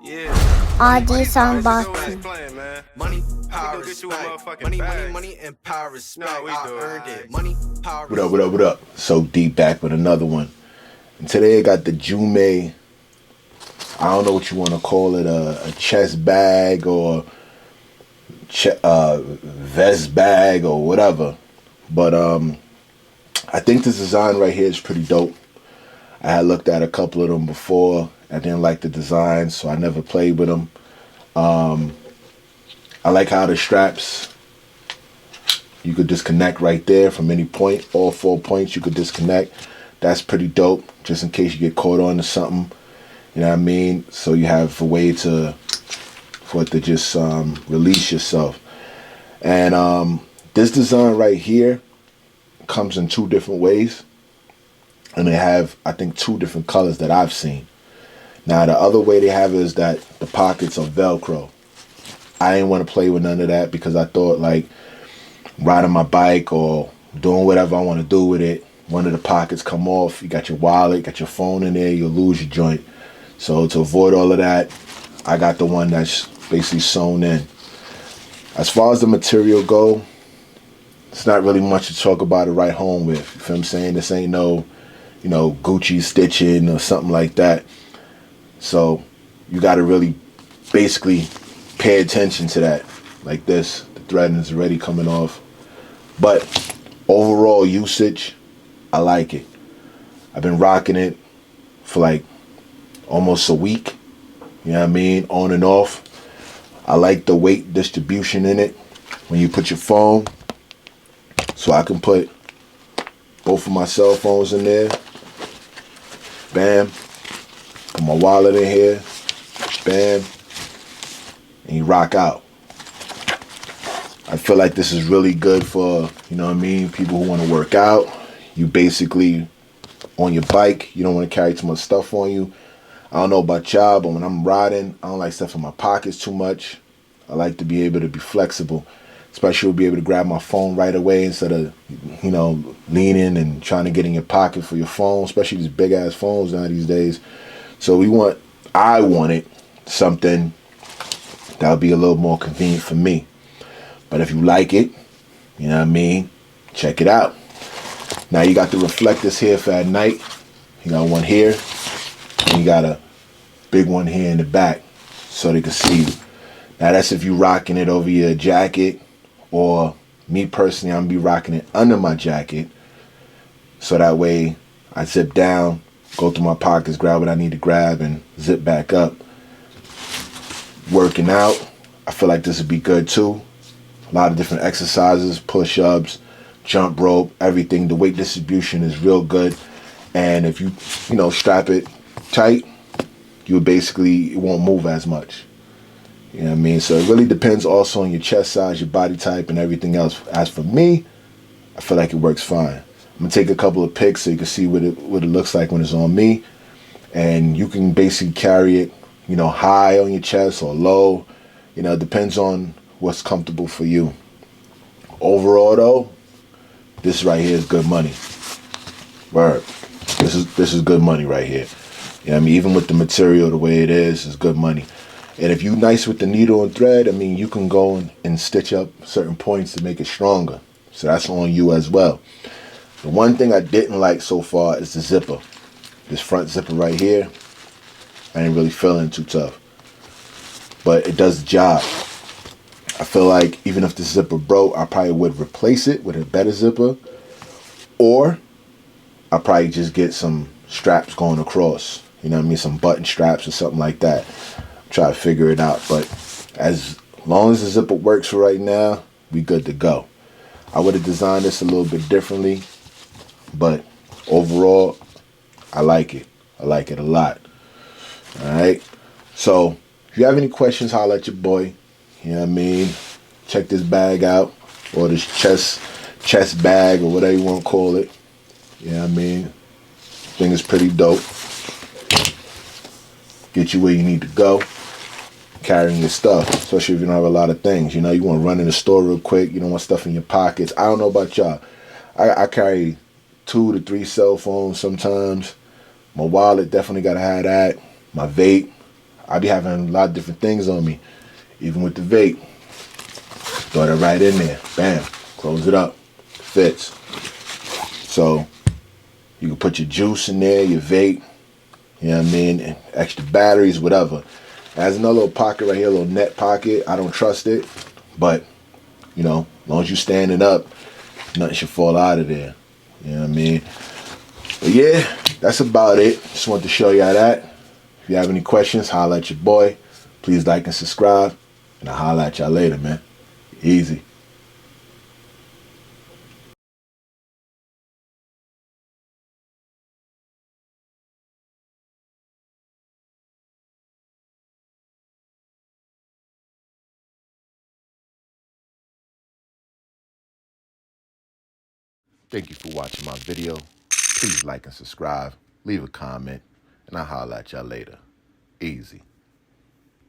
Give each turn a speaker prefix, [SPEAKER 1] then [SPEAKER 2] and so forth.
[SPEAKER 1] Audis unboxing.
[SPEAKER 2] Money, power, respect. Money, and power, respect. I earned it. Money, power,
[SPEAKER 3] What up, what up, what up? So deep back with another one. And today I got the Jume, I don't know what you want to call it, a chest bag or vest bag or whatever. But I think this design right here is pretty dope. I had looked at a couple of them before. I didn't like the design, so I never played with them. I like how the straps, you could disconnect right there from any point. All 4 points you could disconnect. That's pretty dope, just in case you get caught on to something. You know what I mean? So you have a way for it to just release yourself. And this design right here comes in 2 different ways. And they have, I think, 2 different colors that I've seen. Now, the other way they have it is that the pockets are Velcro. I didn't want to play with none of that because I thought, like, riding my bike or doing whatever I want to do with it, one of the pockets come off, you got your wallet, got your phone in there, you'll lose your joint. So to avoid all of that, I got the one that's basically sewn in. As far as the material go, it's not really much to talk about it right home with. You feel what I'm saying? This ain't no, Gucci stitching or something like that. So you got to really basically pay attention to that. Like this, the thread is already coming off. But overall usage, I like it. I've been rocking it for like almost a week. You know what I mean? On and off. I like the weight distribution in it. When you put your phone, so I can put both of my cell phones in there. Bam. Put my wallet in here. Bam. And you rock out. I feel like this is really good for, people who want to work out. You basically, on your bike, you don't want to carry too much stuff on you. I don't know about y'all, but when I'm riding, I don't like stuff in my pockets too much. I like to be able to be flexible. Especially be able to grab my phone right away instead of, leaning and trying to get in your pocket for your phone, especially these big ass phones now these days. So I wanted something that would be a little more convenient for me. But if you like it, you know what I mean, check it out. Now you got the reflectors here for at night. You got one here, and you got a big one here in the back so they can see you. Now that's if you rocking it over your jacket, or me personally, I'm gonna be rocking it under my jacket. So that way I zip down, go through my pockets, grab what I need to grab, and zip back up. Working out, I feel like this would be good too. A lot of different exercises, push-ups, jump rope, everything. The weight distribution is real good. And if you strap it tight, it won't move as much. You know what I mean? So it really depends also on your chest size, your body type, and everything else. As for me, I feel like it works fine. I'm going to take a couple of pics so you can see what it looks like when it's on me. And you can basically carry it, high on your chest or low. It depends on what's comfortable for you. Overall, though, this right here is good money. Word. This is good money right here. You know what I mean? Even with the material the way it is, it's good money. And if you're nice with the needle and thread, you can go and stitch up certain points to make it stronger. So that's on you as well. The one thing I didn't like so far is the zipper. This front zipper right here, I ain't really feeling too tough. But it does the job. I feel like even if the zipper broke, I probably would replace it with a better zipper. Or I'll probably just get some straps going across. You know what I mean? Some button straps or something like that. Try to figure it out, but as long as the zipper works for right now, we good to go. I would have designed this a little bit differently, but overall, I like it. I like it a lot. All right. So if you have any questions, holler at your boy. You know what I mean? Check this bag out, or this chest bag, or whatever you want to call it. You know what I mean? I think it's pretty dope. Get you where you need to go. Carrying your stuff, especially if you don't have a lot of things. You want to run in the store real quick. You don't want stuff in your pockets. I don't know about y'all. I carry 2 to 3 cell phones sometimes. My wallet, definitely got to have that. My vape, I be having a lot of different things on me. Even with the vape. Throw that right in there. Bam. Close it up. Fits. So you can put your juice in there, your vape, you know what I mean, and extra batteries, whatever. It has another little pocket right here, a little net pocket. I don't trust it, but you know, as long as you're standing up, nothing should fall out of there. You know what I mean? But yeah, that's about it. Just wanted to show y'all that. If you have any questions, holla at your boy. Please like and subscribe, and I'll holla at y'all later, man. Easy. Thank you for watching my video. Please like and subscribe, leave a comment, and I'll holla at y'all later. Easy.